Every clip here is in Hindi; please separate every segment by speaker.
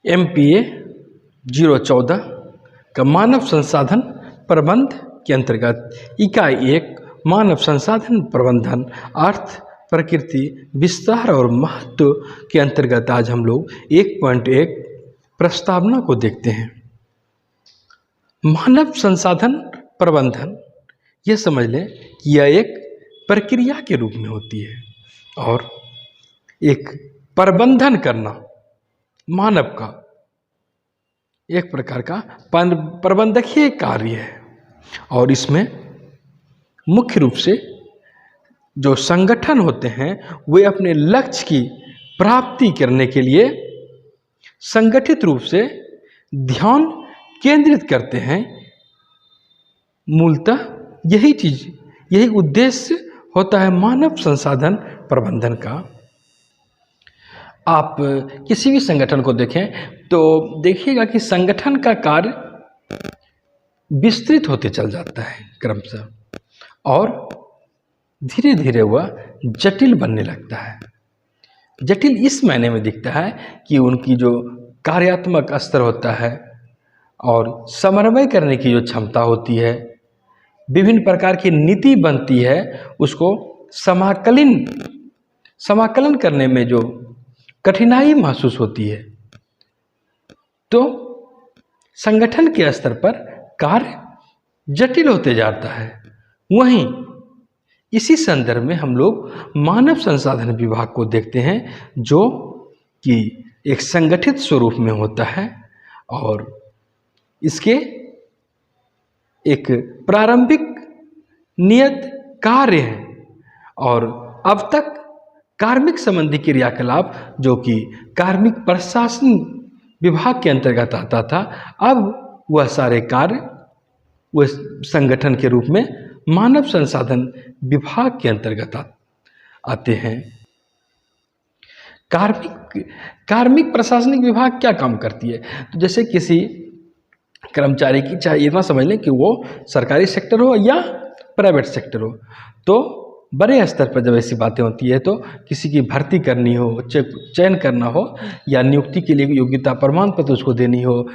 Speaker 1: MPA 014 का मानव संसाधन प्रबंध के अंतर्गत इकाई 1 मानव संसाधन प्रबंधन अर्थ प्रकृति विस्तार और महत्व के अंतर्गत आज हम लोग 1.1 प्रस्तावना को देखते हैं। मानव संसाधन प्रबंधन ये समझ लें कि यह एक प्रक्रिया के रूप में होती है और एक प्रबंधन करना मानव का एक प्रकार का प्रबंधकीय कार्य है और इसमें मुख्य रूप से जो संगठन होते हैं वे अपने लक्ष्य की प्राप्ति करने के लिए संगठित रूप से ध्यान केंद्रित करते हैं। मूलतः यही उद्देश्य होता है मानव संसाधन प्रबंधन का। आप किसी भी संगठन को देखें तो देखिएगा कि संगठन का कार्य विस्तृत होते चल जाता है क्रमशः और धीरे धीरे वह जटिल बनने लगता है। जटिल इस मायने में दिखता है कि उनकी जो कार्यात्मक स्तर होता है और समन्वय करने की जो क्षमता होती है, विभिन्न प्रकार की नीति बनती है, उसको समाकलन करने में जो कठिनाई महसूस होती है, तो संगठन के स्तर पर कार्य जटिल होते जाता है। वहीं इसी संदर्भ में हम लोग मानव संसाधन विभाग को देखते हैं जो कि एक संगठित स्वरूप में होता है और इसके एक प्रारंभिक नियत कार्य है और अब तक कार्मिक संबंधी क्रियाकलाप जो कि कार्मिक प्रशासन विभाग के अंतर्गत आता था, अब वह सारे कार्य वह संगठन के रूप में मानव संसाधन विभाग के अंतर्गत आते हैं। कार्मिक प्रशासनिक विभाग क्या काम करती है? तो जैसे किसी कर्मचारी की, चाहे इतना समझ लें कि वो सरकारी सेक्टर हो या प्राइवेट सेक्टर हो, तो बड़े स्तर पर जब ऐसी बातें होती है तो किसी की भर्ती करनी हो, चयन करना हो या नियुक्ति के लिए योग्यता प्रमाण पत्र उसको देनी हो,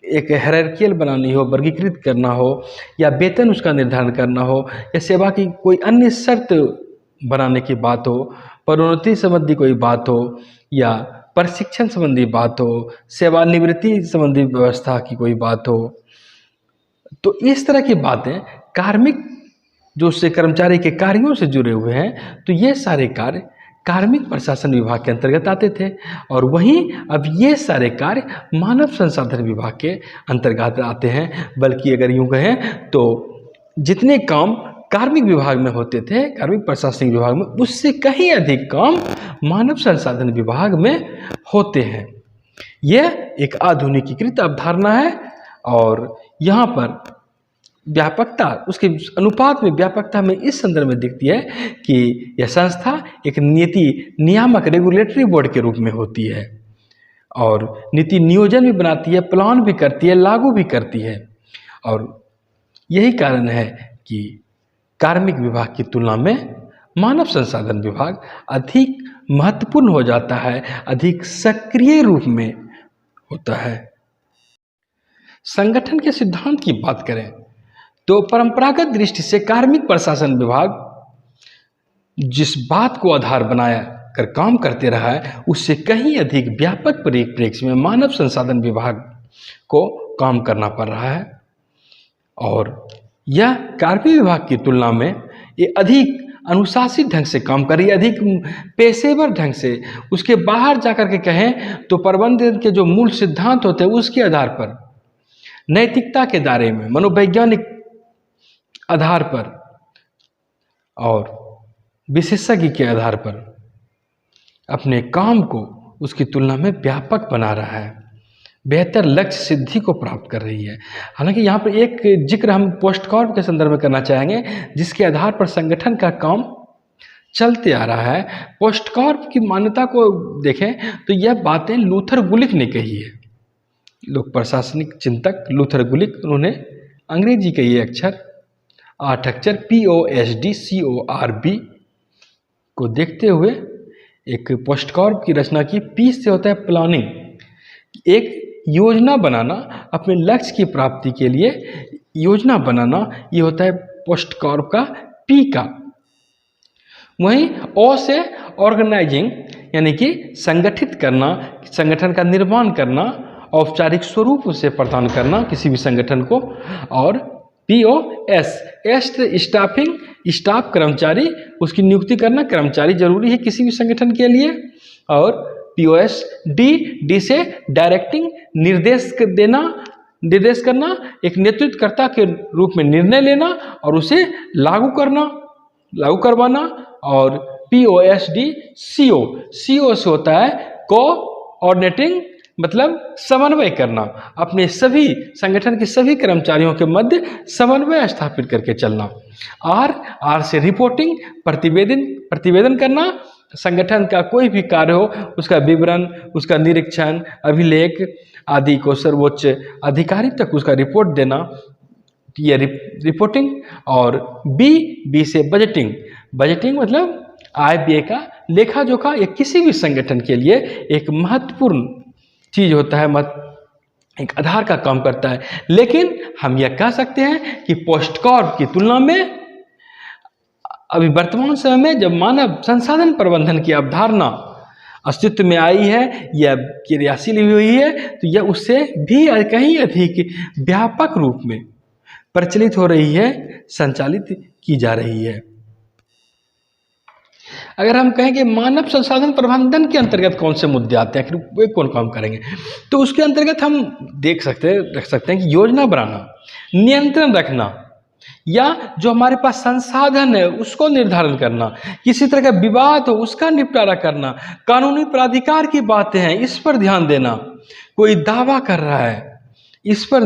Speaker 1: एक हायरार्कियल बनानी हो, वर्गीकृत करना हो या वेतन उसका निर्धारण करना हो या सेवा की कोई अन्य शर्त बनाने की बात हो, पदोन्नति संबंधी कोई बात हो या प्रशिक्षण संबंधी बात हो, सेवानिवृत्ति संबंधी व्यवस्था की कोई बात हो, तो इस तरह की बातें कार्मिक जो उससे कर्मचारी के कार्यों से जुड़े हुए हैं, तो ये सारे कार्य कार्मिक प्रशासन विभाग के अंतर्गत आते थे और वहीं अब ये सारे कार्य मानव संसाधन विभाग के अंतर्गत आते हैं। बल्कि अगर यूँ कहें तो जितने काम कार्मिक विभाग में होते थे, कार्मिक प्रशासनिक विभाग में, उससे कहीं अधिक काम मानव संसाधन विभाग में होते हैं। यह एक आधुनिकीकृत अवधारणा है और यहाँ पर व्यापकता, उसके अनुपात में व्यापकता में इस संदर्भ में दिखती है कि यह संस्था एक नीति नियामक रेगुलेटरी बोर्ड के रूप में होती है और नीति नियोजन भी बनाती है, प्लान भी करती है, लागू भी करती है। और यही कारण है कि कार्मिक विभाग की तुलना में मानव संसाधन विभाग अधिक महत्वपूर्ण हो जाता है, अधिक सक्रिय रूप में होता है। संगठन के सिद्धांत की बात करें तो परंपरागत दृष्टि से कार्मिक प्रशासन विभाग जिस बात को आधार बनाया कर काम करते रहा है, उससे कहीं अधिक व्यापक परिप्रेक्ष्य में मानव संसाधन विभाग को काम करना पड़ रहा है और यह कार्मिक विभाग की तुलना में ये अधिक अनुशासित ढंग से काम कर रही है, अधिक पेशेवर ढंग से। उसके बाहर जाकर के कहें तो प्रबंधन के जो मूल सिद्धांत होते हैं उसके आधार पर, नैतिकता के दायरे में, मनोवैज्ञानिक आधार पर और विशेषज्ञ के आधार पर अपने काम को उसकी तुलना में व्यापक बना रहा है, बेहतर लक्ष्य सिद्धि को प्राप्त कर रही है। हालांकि यहाँ पर एक जिक्र हम पोस्टकॉर्प के संदर्भ में करना चाहेंगे जिसके आधार पर संगठन का काम चलते आ रहा है। पोस्टकॉर्प की मान्यता को देखें तो यह बातें लूथर गुलिक ने कही है। लोक प्रशासनिक चिंतक लूथर गुलिक, उन्होंने अंग्रेजी के ये 8 अक्षर POSTCORB को देखते हुए एक पोस्टकॉर्प की रचना की। पी से होता है प्लानिंग, एक योजना बनाना, अपने लक्ष्य की प्राप्ति के लिए योजना बनाना, ये होता है पोस्ट कॉर्प का पी का। वहीं ओ से ऑर्गेनाइजिंग यानी कि संगठित करना, संगठन का निर्माण करना, औपचारिक स्वरूप उसे प्रदान करना किसी भी संगठन को। और POS, एस स्टाफिंग, स्टाफ कर्मचारी, उसकी नियुक्ति करना, कर्मचारी जरूरी है किसी भी संगठन के लिए। और POS डी से डायरेक्टिंग, निर्देश देना, निर्देश करना, एक नेतृत्वकर्ता के रूप में निर्णय लेना और उसे लागू करवाना। और POSD CO से होता है कोऑर्डिनेटिंग, मतलब समन्वय करना, अपने सभी संगठन के सभी कर्मचारियों के मध्य समन्वय स्थापित करके चलना। R से रिपोर्टिंग, प्रतिवेदन करना, संगठन का कोई भी कार्य हो उसका विवरण, उसका निरीक्षण, अभिलेख आदि को सर्वोच्च अधिकारी तक उसका रिपोर्ट देना, ये रिपोर्टिंग। और बी से बजटिंग मतलब आय व्यय का लेखा जोखा। ये किसी भी संगठन के लिए एक महत्वपूर्ण चीज होता है, एक आधार का काम करता है। लेकिन हम यह कह सकते हैं कि पोस्ट कॉर्प की तुलना में अभी वर्तमान समय में जब मानव संसाधन प्रबंधन की अवधारणा अस्तित्व में आई है या क्रियाशील हुई है, तो यह उससे भी कहीं अधिक व्यापक रूप में प्रचलित हो रही है, संचालित की जा रही है। अगर हम कहें कि मानव संसाधन प्रबंधन के अंतर्गत कौन से मुद्दे आते हैं, वे कौन काम करेंगे, तो उसके अंतर्गत हम रख सकते हैं कि योजना बनाना, नियंत्रण रखना, या जो हमारे पास संसाधन है उसको निर्धारण करना, किसी तरह का विवाद हो उसका निपटारा करना, कानूनी प्राधिकार की बातें हैं इस पर ध्यान देना, कोई दावा कर रहा है इस पर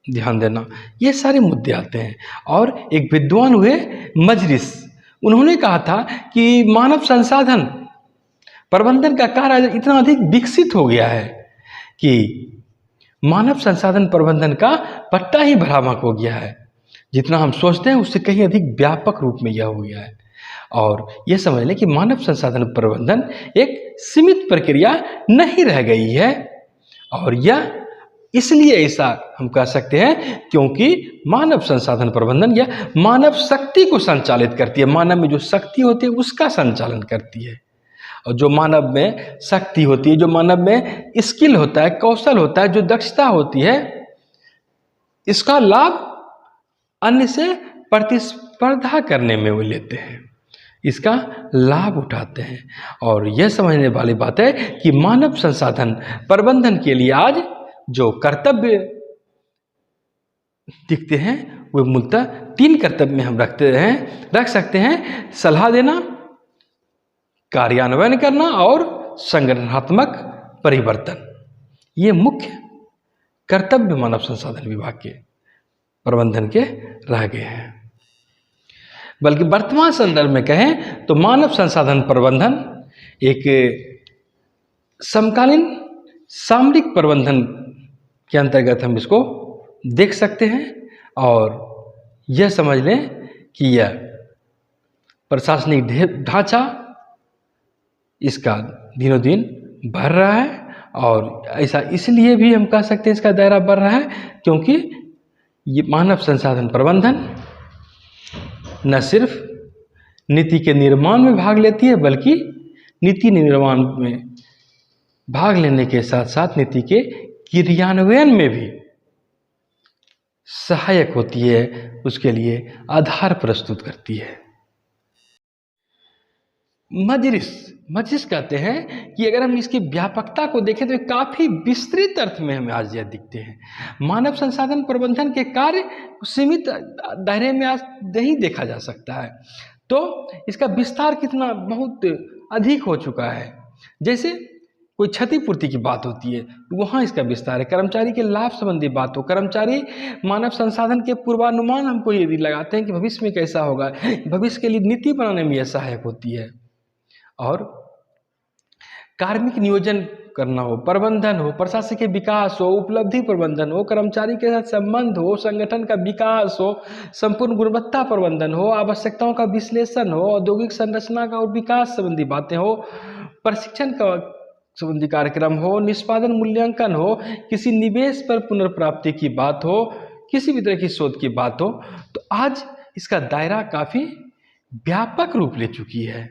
Speaker 1: ध्यान देना, ये सारे मुद्दे आते हैं। और एक विद्वान हुए मजलिस, उन्होंने कहा था कि मानव संसाधन प्रबंधन का कार्य इतना अधिक विकसित हो गया है कि मानव संसाधन प्रबंधन का पट्टा ही भ्रामक हो गया है। जितना हम सोचते हैं उससे कहीं अधिक व्यापक रूप में यह हो गया है। और यह समझ लें कि मानव संसाधन प्रबंधन एक सीमित प्रक्रिया नहीं रह गई है। और यह इसलिए ऐसा हम कह सकते हैं क्योंकि मानव संसाधन प्रबंधन या मानव शक्ति को संचालित करती है, मानव में जो शक्ति होती है उसका संचालन करती है। और जो मानव में शक्ति होती है, जो मानव में स्किल होता है, कौशल होता है, जो दक्षता होती है, इसका लाभ अन्य से प्रतिस्पर्धा करने में वो लेते हैं, इसका लाभ उठाते हैं। और यह समझने वाली बात है कि मानव संसाधन प्रबंधन के लिए आज जो कर्तव्य दिखते हैं वे मूलतः 3 कर्तव्य में हम रख सकते हैं: सलाह देना, कार्यान्वयन करना और संगठनात्मक परिवर्तन। ये मुख्य कर्तव्य मानव संसाधन विभाग के प्रबंधन के रह गए हैं। बल्कि वर्तमान संदर्भ में कहें तो मानव संसाधन प्रबंधन एक समकालीन सामरिक प्रबंधन के अंतर्गत हम इसको देख सकते हैं। और यह समझ लें कि यह प्रशासनिक ढांचा इसका दिनों दिन बढ़ रहा है। और ऐसा इसलिए भी हम कह सकते हैं इसका दायरा बढ़ रहा है क्योंकि ये मानव संसाधन प्रबंधन न सिर्फ नीति के निर्माण में भाग लेती है बल्कि नीति निर्माण में भाग लेने के साथ साथ नीति के क्रियान्वयन में भी सहायक होती है, उसके लिए आधार प्रस्तुत करती है। मजलिस कहते हैं कि अगर हम इसकी व्यापकता को देखें तो काफ़ी विस्तृत अर्थ में हमें आज यह दिखते हैं। मानव संसाधन प्रबंधन के कार्य सीमित दायरे में आज नहीं देखा जा सकता है, तो इसका विस्तार कितना बहुत अधिक हो चुका है। जैसे कोई क्षतिपूर्ति की बात होती है तो वहाँ इसका विस्तार है, कर्मचारी के लाभ संबंधी बात हो, कर्मचारी मानव संसाधन के पूर्वानुमान हमको यदि लगाते हैं कि भविष्य में कैसा होगा, भविष्य के लिए नीति बनाने में यह सहायक होती है। और कार्मिक नियोजन करना हो, प्रबंधन हो, प्रशासकीय विकास हो, उपलब्धि प्रबंधन हो, कर्मचारी के साथ संबंध हो, संगठन का विकास हो, संपूर्ण गुणवत्ता प्रबंधन हो, आवश्यकताओं का विश्लेषण हो, औद्योगिक संरचना का और विकास संबंधी बातें हो, प्रशिक्षण का संबंधी कार्यक्रम हो, निष्पादन मूल्यांकन हो, किसी निवेश पर पुनर्प्राप्ति की बात हो, किसी भी तरह की शोध की बात हो, तो आज इसका दायरा काफी व्यापक रूप ले चुकी है।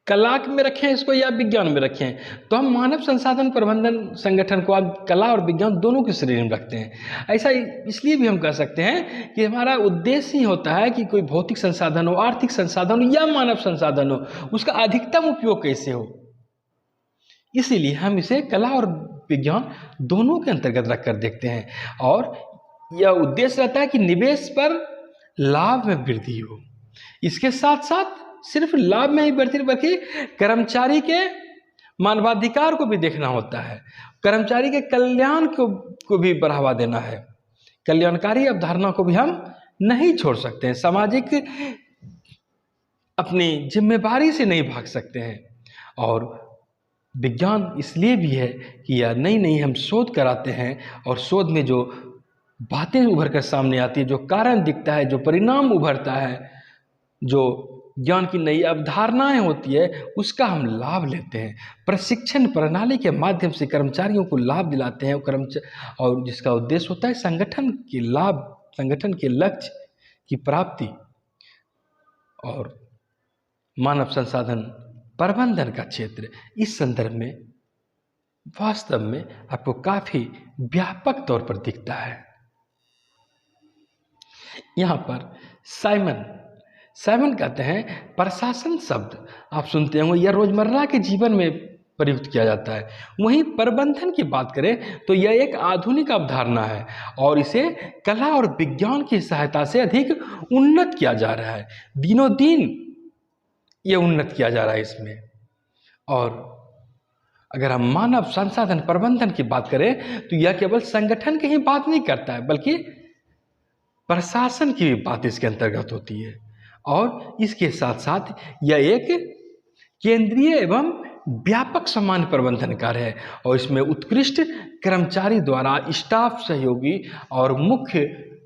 Speaker 1: कला में रखें इसको या विज्ञान में रखें, तो हम मानव संसाधन प्रबंधन संगठन को अब कला और विज्ञान दोनों की श्रेणी में रखते हैं। ऐसा इसलिए भी हम कह सकते हैं कि हमारा उद्देश्य ही होता है कि कोई भौतिक संसाधन हो, आर्थिक संसाधन हो या मानव संसाधन हो, उसका अधिकतम उपयोग कैसे हो। इसीलिए हम इसे कला और विज्ञान दोनों के अंतर्गत रखकर देखते हैं, और यह उद्देश्य रहता है कि निवेश पर लाभ में वृद्धि हो। इसके साथ साथ सिर्फ लाभ में ही वृद्धि बल्कि कर्मचारी के मानवाधिकार को भी देखना होता है, कर्मचारी के कल्याण को भी बढ़ावा देना है। कल्याणकारी अवधारणा को भी हम नहीं छोड़ सकते हैं, सामाजिक अपनी जिम्मेदारी से नहीं भाग सकते हैं। और विज्ञान इसलिए भी है कि यह नई नई हम शोध कराते हैं, और शोध में जो बातें उभर कर सामने आती है, जो कारण दिखता है, जो परिणाम उभरता है, जो ज्ञान की नई अवधारणाएं होती है, उसका हम लाभ लेते हैं। प्रशिक्षण प्रणाली के माध्यम से कर्मचारियों को लाभ दिलाते हैं, और जिसका उद्देश्य होता है संगठन के लाभ, संगठन के लक्ष्य की प्राप्ति। और मानव संसाधन प्रबंधन का क्षेत्र इस संदर्भ में वास्तव में आपको काफी व्यापक तौर पर दिखता है। यहाँ पर साइमन कहते हैं, प्रशासन शब्द आप सुनते होंगे, यह रोजमर्रा के जीवन में प्रयुक्त किया जाता है। वहीं प्रबंधन की बात करें तो यह एक आधुनिक अवधारणा है, और इसे कला और विज्ञान की सहायता से अधिक उन्नत किया जा रहा है। दिनों दिन यह उन्नत किया जा रहा है इसमें। और अगर हम मानव संसाधन प्रबंधन की बात करें तो यह केवल संगठन की ही बात नहीं करता है, बल्कि प्रशासन की भी बात इसके अंतर्गत होती है। और इसके साथ साथ यह एक केंद्रीय एवं व्यापक सामान्य प्रबंधन कार्य है, और इसमें उत्कृष्ट कर्मचारी द्वारा स्टाफ सहयोगी और मुख्य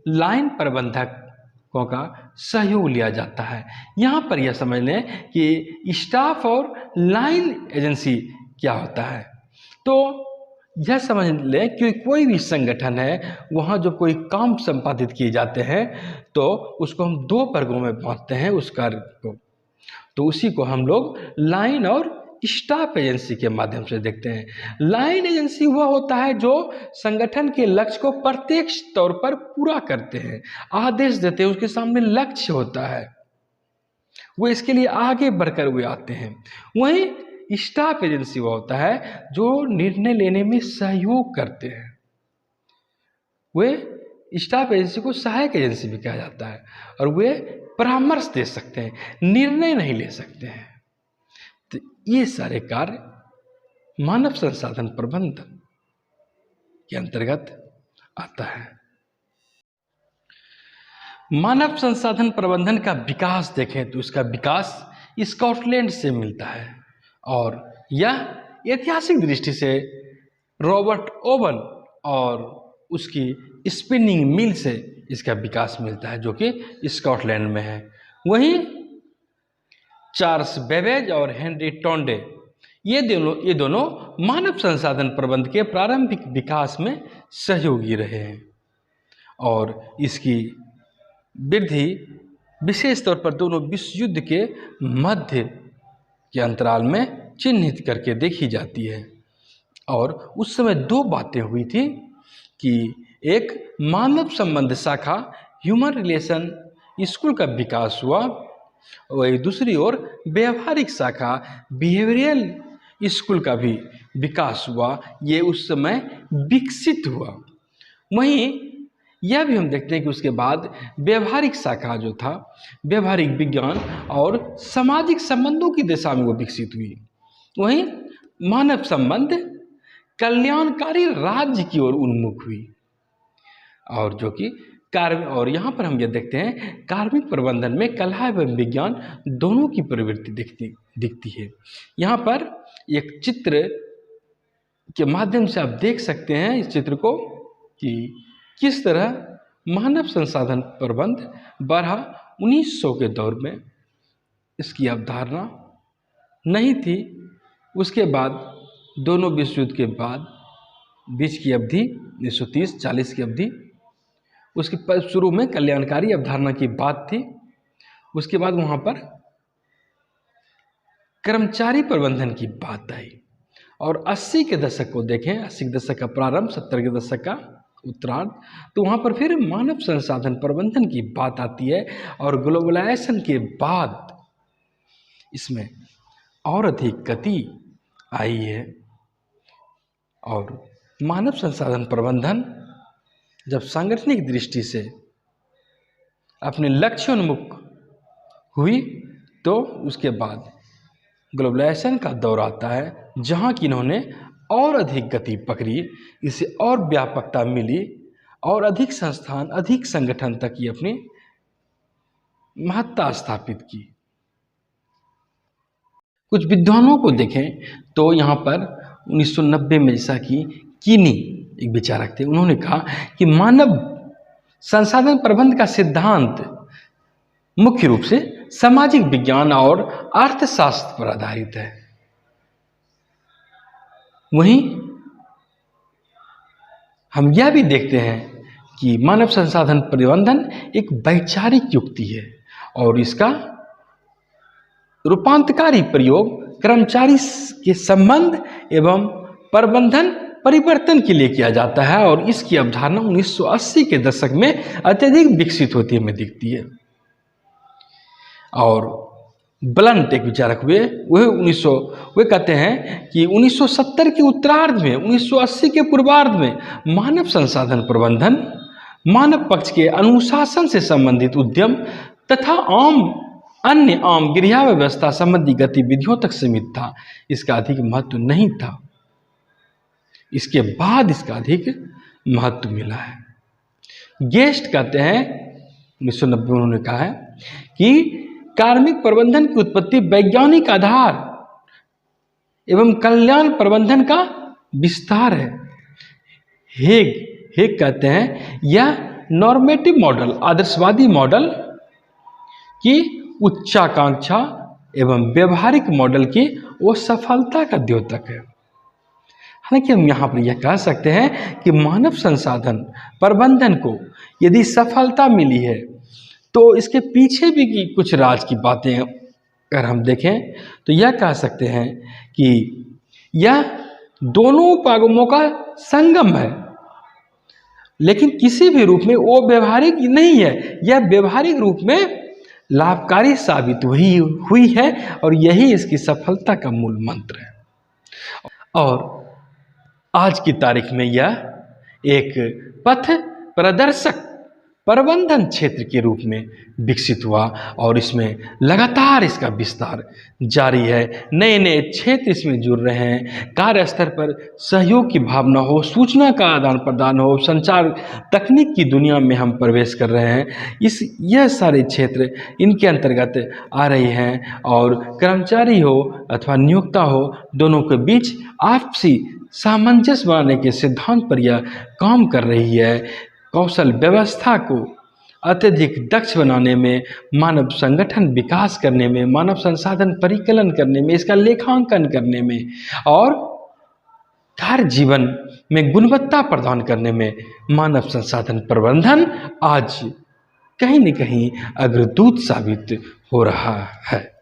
Speaker 1: लाइन प्रबंधकों का सहयोग लिया जाता है। यहाँ पर यह समझ लें कि स्टाफ और लाइन एजेंसी क्या होता है। तो यह समझ लें कि कोई भी संगठन है, वहाँ जो कोई काम संपादित किए जाते हैं तो उसको हम दो वर्गों में बांटते हैं उस कार्य को। तो उसी को हम लोग लाइन और स्टाफ एजेंसी के माध्यम से देखते हैं। लाइन एजेंसी वह होता है जो संगठन के लक्ष्य को प्रत्यक्ष तौर पर पूरा करते हैं, आदेश देते हैं, उसके सामने लक्ष्य होता है, वो इसके लिए आगे बढ़कर वे आते हैं। वहीं स्टाफ एजेंसी वो होता है जो निर्णय लेने में सहयोग करते हैं। वे स्टाफ एजेंसी को सहायक एजेंसी भी कहा जाता है, और वे परामर्श दे सकते हैं, निर्णय नहीं ले सकते हैं। तो ये सारे कार्य मानव संसाधन प्रबंधन के अंतर्गत आता है। मानव संसाधन प्रबंधन का विकास देखें तो इसका विकास स्कॉटलैंड से मिलता है, और यह ऐतिहासिक दृष्टि से रॉबर्ट ओवन और उसकी स्पिनिंग मिल से इसका विकास मिलता है, जो कि स्कॉटलैंड में है। वहीं चार्ल्स बेबेज और हेनरी टोंडे ये दोनों मानव संसाधन प्रबंधन के प्रारंभिक विकास में सहयोगी रहे हैं, और इसकी वृद्धि विशेष तौर पर दोनों विश्व युद्ध के मध्य के अंतराल में चिन्हित करके देखी जाती है। और उस समय दो बातें हुई थी कि एक मानव संबंध शाखा ह्यूमन रिलेशन स्कूल का विकास हुआ, वही दूसरी ओर व्यवहारिक शाखा बिहेवियरल स्कूल का भी विकास हुआ। ये उस समय विकसित हुआ। वहीं यह भी हम देखते हैं कि उसके बाद व्यवहारिक शाखा जो था, व्यवहारिक विज्ञान और सामाजिक संबंधों की दिशा में वो विकसित हुई। वहीं मानव संबंध कल्याणकारी राज्य की ओर उन्मुख हुई, और जो कि और यहाँ पर हम ये देखते हैं कार्मिक प्रबंधन में कला एवं विज्ञान दोनों की प्रवृत्ति दिखती है। यहाँ पर एक चित्र के माध्यम से आप देख सकते हैं इस चित्र को कि किस तरह मानव संसाधन प्रबंध बढ़ा 1900 के दौर में। इसकी अवधारणा नहीं थी। उसके बाद दोनों विश्व युद्ध के बाद बीच की अवधि 1930-40 की अवधि, उसके शुरू में कल्याणकारी अवधारणा की बात थी। उसके बाद वहाँ पर कर्मचारी प्रबंधन की बात आई और 80 के दशक को देखें, 80 के दशक का प्रारंभ, 70 के दशक का उत्तरार्ध, तो वहाँ पर फिर मानव संसाधन प्रबंधन की बात आती है और ग्लोबलाइजेशन के बाद इसमें और अधिक गति आई है। और मानव संसाधन प्रबंधन जब सांगठनिक दृष्टि से अपने लक्ष्योन्मुख हुई तो उसके बाद ग्लोबलाइजेशन का दौर आता है, जहाँ कि इन्होंने और अधिक गति पकड़ी, इसे और व्यापकता मिली और अधिक संस्थान, अधिक संगठन तक ये अपनी महत्ता स्थापित की। कुछ विद्वानों को देखें तो यहाँ पर 1990 में जैसा कि कीनी एक विचारक थे, उन्होंने कहा कि मानव संसाधन प्रबंधन का सिद्धांत मुख्य रूप से सामाजिक विज्ञान और अर्थशास्त्र पर आधारित है। वहीं हम यह भी देखते हैं कि मानव संसाधन प्रबंधन एक वैचारिक युक्ति है और इसका रूपांतकारी प्रयोग कर्मचारी के संबंध एवं प्रबंधन परिवर्तन के लिए किया जाता है और इसकी अवधारणा 1980 के दशक में अत्यधिक विकसित होती हमें दिखती है। और ब्लंट एक विचारक हुए, वे कहते हैं कि 1970 के उत्तरार्ध में, 1980 के पूर्वार्ध में मानव संसाधन प्रबंधन मानव पक्ष के अनुशासन से संबंधित उद्यम तथा अन्य आम गृह व्यवस्था संबंधी गतिविधियों तक सीमित था। इसका अधिक महत्व नहीं था। इसके बाद इसका अधिक महत्व मिला है। गेस्ट कहते हैं, 1990 में उन्होंने कहा है कि कार्मिक प्रबंधन की उत्पत्ति वैज्ञानिक आधार एवं कल्याण प्रबंधन का विस्तार है। हेग कहते हैं यह नॉर्मेटिव मॉडल, आदर्शवादी मॉडल की उच्चाकांक्षा एवं व्यवहारिक मॉडल की वो सफलता का द्योतक है। हालांकि हम यहाँ पर यह कह सकते हैं कि मानव संसाधन प्रबंधन को यदि सफलता मिली है तो इसके पीछे भी कुछ राज की बातें अगर हम देखें तो यह कह सकते हैं कि यह दोनों उपागमों का संगम है, लेकिन किसी भी रूप में वो व्यवहारिक नहीं है। यह व्यवहारिक रूप में लाभकारी साबित हुई है और यही इसकी सफलता का मूल मंत्र है। और आज की तारीख में यह एक पथ प्रदर्शक प्रबंधन क्षेत्र के रूप में विकसित हुआ और इसमें लगातार इसका विस्तार जारी है। नए नए क्षेत्र इसमें जुड़ रहे हैं। कार्य स्तर पर सहयोग की भावना हो, सूचना का आदान प्रदान हो, संचार तकनीक की दुनिया में हम प्रवेश कर रहे हैं। यह सारे क्षेत्र इनके अंतर्गत आ रहे हैं और कर्मचारी हो अथवा नियोक्ता हो, दोनों के बीच आपसी सामंजस्य बनाने के सिद्धांत पर यह काम कर रही है। कौशल व्यवस्था को अत्यधिक दक्ष बनाने में, मानव संगठन विकास करने में, मानव संसाधन परिकलन करने में, इसका लेखांकन करने में और कार्य जीवन में गुणवत्ता प्रदान करने में मानव संसाधन प्रबंधन आज कहीं न कहीं अग्रदूत साबित हो रहा है।